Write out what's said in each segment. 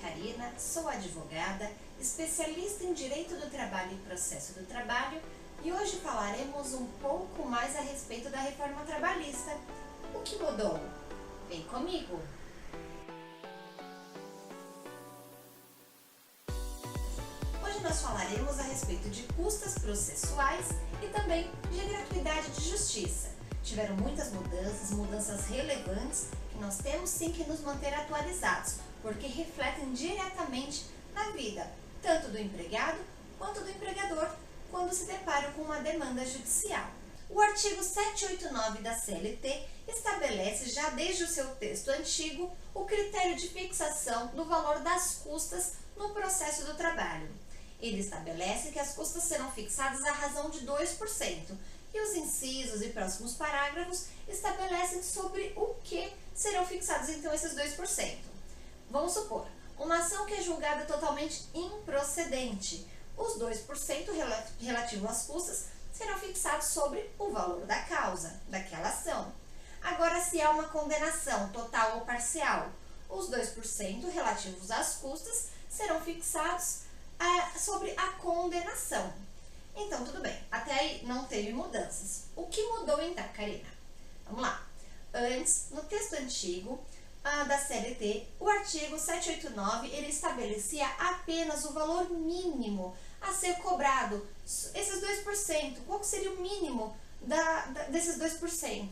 Karina, sou advogada, especialista em Direito do Trabalho e Processo do Trabalho, e hoje falaremos um pouco mais a respeito da reforma trabalhista. O que mudou? Vem comigo! Hoje nós falaremos a respeito de custas processuais e também de gratuidade de justiça. Tiveram muitas mudanças relevantes que nós temos sim que nos manter atualizados, porque refletem diretamente na vida, tanto do empregado quanto do empregador, quando se deparam com uma demanda judicial. O artigo 789 da CLT estabelece, já desde o seu texto antigo, o critério de fixação do valor das custas no processo do trabalho. Ele estabelece que as custas serão fixadas à razão de 2%, e os incisos e próximos parágrafos estabelecem sobre o que serão fixados então esses 2%. Vamos supor, uma ação que é julgada totalmente improcedente. Os 2% relativo às custas serão fixados sobre o valor da causa, daquela ação. Agora, se há uma condenação total ou parcial, os 2% relativos às custas serão fixados sobre a condenação. Então, tudo bem, até aí não teve mudanças. O que mudou então, Karina? Vamos lá. Antes, no texto antigo da CLT, o artigo 789, ele estabelecia apenas o valor mínimo a ser cobrado. Esses 2%, qual seria o mínimo desses 2%?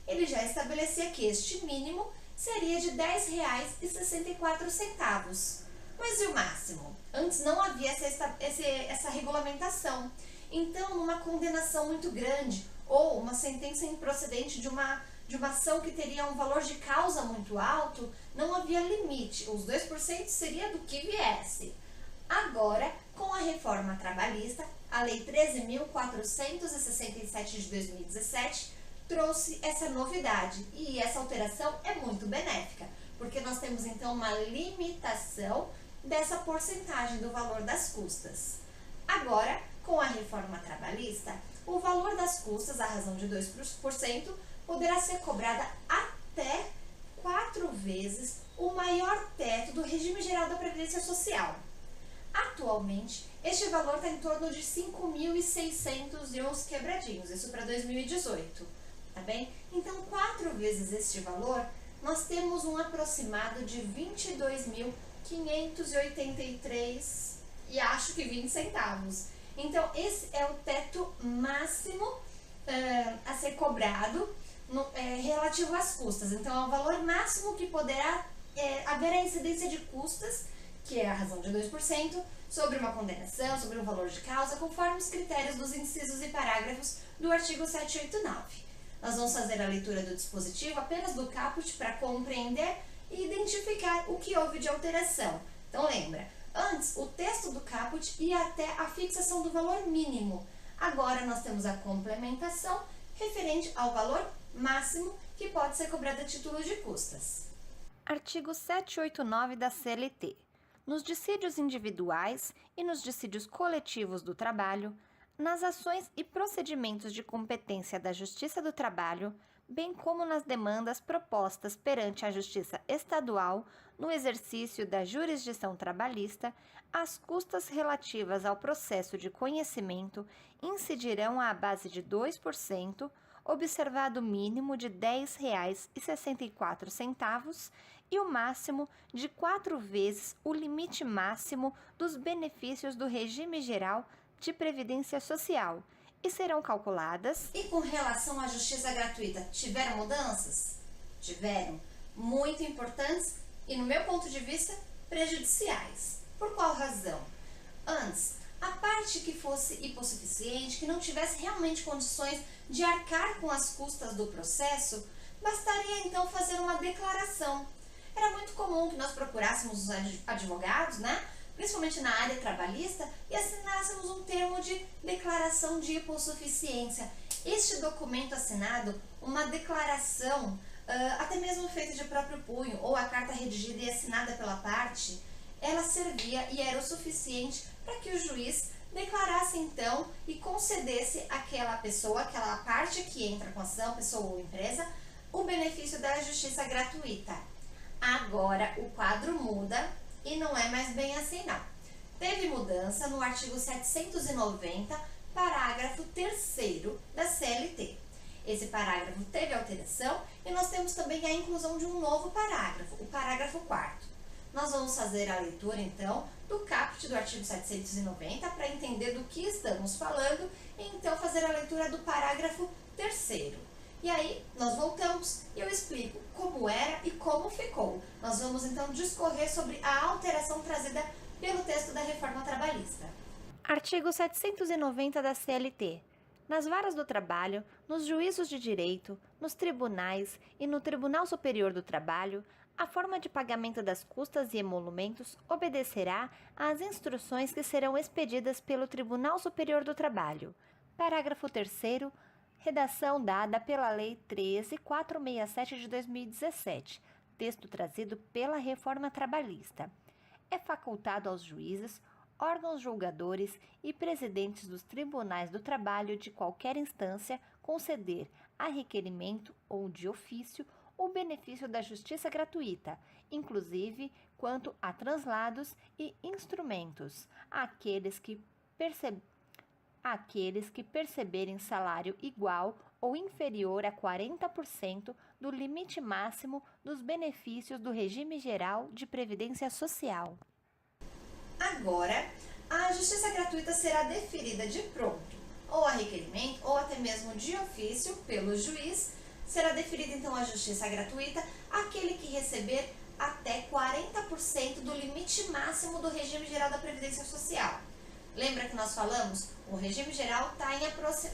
Ele já estabelecia que este mínimo seria de R$ 10,64. Mas e o máximo? Antes não havia essa regulamentação. Então, numa condenação muito grande ou uma sentença improcedente de uma ação que teria um valor de causa muito alto, não havia limite. Os 2% seria do que viesse. Agora, com a reforma trabalhista, a Lei 13.467 de 2017 trouxe essa novidade. E essa alteração é muito benéfica, porque nós temos então uma limitação dessa porcentagem do valor das custas. Agora, com a reforma trabalhista, o valor das custas, à razão de 2%, poderá ser cobrada até 4 vezes o maior teto do regime geral da Previdência Social. Atualmente, este valor está em torno de 5.600 e uns quebradinhos, isso para 2018, tá bem? Então, 4 vezes este valor, nós temos um aproximado de 22.583 e acho que 20 centavos. Então, esse é o teto máximo a ser cobrado relativo às custas. Então, é o valor máximo que poderá haver a incidência de custas, que é a razão de 2%, sobre uma condenação, sobre um valor de causa, conforme os critérios dos incisos e parágrafos do artigo 789. Nós vamos fazer a leitura do dispositivo apenas do caput para compreender e identificar o que houve de alteração. Então, lembra, antes o texto do caput ia até a fixação do valor mínimo. Agora nós temos a complementação referente ao valor máximo que pode ser cobrado a título de custas. Artigo 789 da CLT. Nos dissídios individuais e nos dissídios coletivos do trabalho, nas ações e procedimentos de competência da Justiça do Trabalho, bem como nas demandas propostas perante a Justiça Estadual no exercício da jurisdição trabalhista, as custas relativas ao processo de conhecimento incidirão à base de 2%, observado o mínimo de R$ 10,64 e o máximo de 4 vezes o limite máximo dos benefícios do regime geral de previdência social, e serão calculadas. E com relação à justiça gratuita, tiveram mudanças? Tiveram, muito importantes e, no meu ponto de vista, prejudiciais. Por qual razão? Antes, a parte que fosse hipossuficiente, que não tivesse realmente condições de arcar com as custas do processo, bastaria então fazer uma declaração. Era muito comum que nós procurássemos os advogados, principalmente na área trabalhista, e assinássemos um termo de declaração de hipossuficiência. Este documento assinado, uma declaração, até mesmo feita de próprio punho, ou a carta redigida e assinada pela parte, ela servia e era o suficiente para que o juiz declarasse então e concedesse àquela pessoa, aquela parte que entra com a ação, pessoa ou empresa, o benefício da justiça gratuita. Agora o quadro muda E não é mais bem assim não. Teve mudança no artigo 790, parágrafo 3º da CLT. Esse parágrafo teve alteração e nós temos também a inclusão de um novo parágrafo, o parágrafo 4º. Nós vamos fazer a leitura, então, do caput do artigo 790 para entender do que estamos falando e, então, fazer a leitura do parágrafo 3º. E aí, nós voltamos e eu explico como era e como ficou. Nós vamos, então, discorrer sobre a alteração trazida pelo texto da reforma trabalhista. Artigo 790 da CLT. Nas varas do trabalho, nos juízos de direito, nos tribunais e no Tribunal Superior do Trabalho, a forma de pagamento das custas e emolumentos obedecerá às instruções que serão expedidas pelo Tribunal Superior do Trabalho. Parágrafo 3º, redação dada pela Lei 13.467 de 2017, texto trazido pela Reforma Trabalhista. É facultado aos juízes, órgãos julgadores e presidentes dos tribunais do trabalho de qualquer instância conceder, a requerimento ou de ofício, o benefício da justiça gratuita, inclusive quanto a translados e instrumentos, àqueles que perceberem salário igual ou inferior a 40% do limite máximo dos benefícios do regime geral de previdência social. Agora, a justiça gratuita será deferida de pronto, ou a requerimento, ou até mesmo de ofício, pelo juiz. Será deferida, então, a justiça gratuita àquele que receber até 40% do limite máximo do regime geral da Previdência Social. Lembra que nós falamos? O regime geral está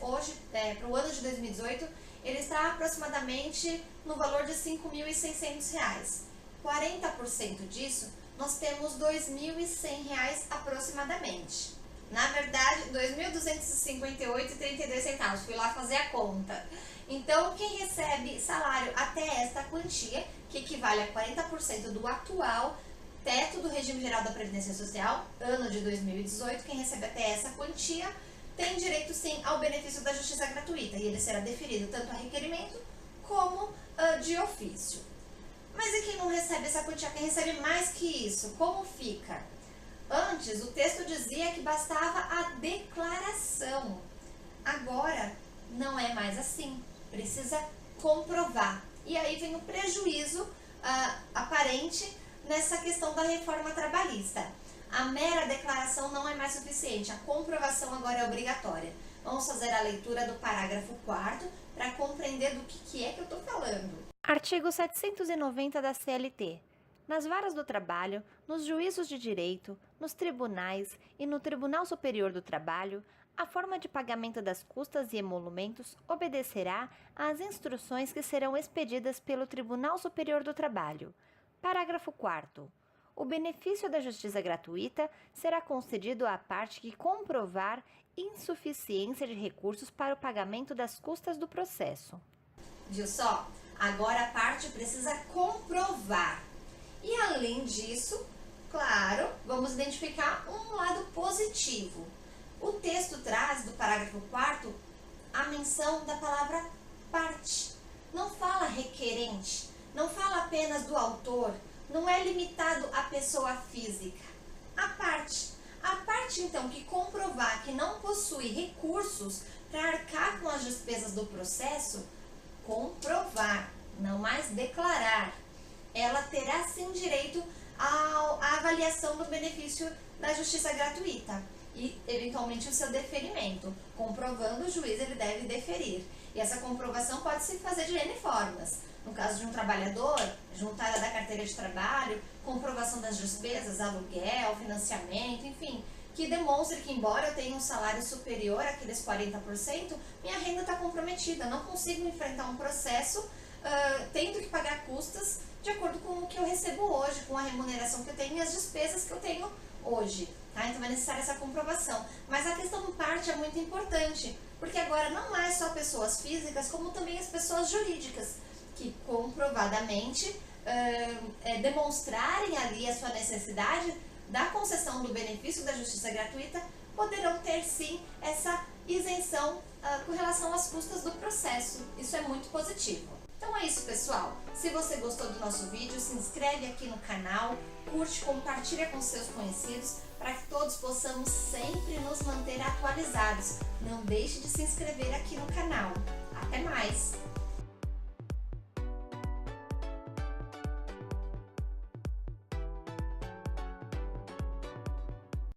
hoje, para o ano de 2018, ele está aproximadamente no valor de R$ 5.600. 40% disso, nós temos R$ 2.100 aproximadamente. Na verdade, R$ 2.258,32. Fui lá fazer a conta. Então, quem recebe salário até esta quantia, que equivale a 40% do atual teto do regime geral da Previdência Social, ano de 2018, quem recebe até essa quantia tem direito sim ao benefício da justiça gratuita, e ele será deferido tanto a requerimento como de ofício. Mas e quem não recebe essa quantia? Quem recebe mais que isso? Como fica? Antes, o texto dizia que bastava a declaração. Agora, não é mais assim. Precisa comprovar. E aí vem o prejuízo aparente nessa questão da reforma trabalhista. A mera declaração não é mais suficiente. A comprovação agora é obrigatória. Vamos fazer a leitura do parágrafo 4º para compreender do que é que eu estou falando. Artigo 790 da CLT. Nas varas do trabalho, nos juízos de direito, nos tribunais e no Tribunal Superior do Trabalho, a forma de pagamento das custas e emolumentos obedecerá às instruções que serão expedidas pelo Tribunal Superior do Trabalho. Parágrafo 4º. O benefício da justiça gratuita será concedido à parte que comprovar insuficiência de recursos para o pagamento das custas do processo. Viu só? Agora a parte precisa comprovar. E além disso, claro, vamos identificar um lado positivo. O texto traz, do parágrafo 4º, a menção da palavra parte. Não fala requerente, não fala apenas do autor, não é limitado à pessoa física. A parte, então, que comprovar que não possui recursos para arcar com as despesas do processo, comprovar, não mais declarar, ela terá sim direito à avaliação do benefício da justiça gratuita e, eventualmente, o seu deferimento. Comprovando, o juiz ele deve deferir. E essa comprovação pode se fazer de N formas. No caso de um trabalhador, juntada da carteira de trabalho, comprovação das despesas, aluguel, financiamento, enfim, que demonstre que, embora eu tenha um salário superior àqueles 40%, minha renda está comprometida, não consigo enfrentar um processo tendo que pagar custas de acordo com o que eu recebo hoje, com a remuneração que eu tenho e as despesas que eu tenho hoje. Tá? Então é necessária essa comprovação. Mas a questão do parte é muito importante, porque agora não é só pessoas físicas, como também as pessoas jurídicas, que comprovadamente demonstrarem ali a sua necessidade da concessão do benefício da justiça gratuita, poderão ter sim essa isenção com relação às custas do processo. Isso é muito positivo. Então é isso, pessoal. Se você gostou do nosso vídeo, se inscreve aqui no canal, curte, compartilha com seus conhecidos para que todos possamos sempre nos manter atualizados. Não deixe de se inscrever aqui no canal. Até mais!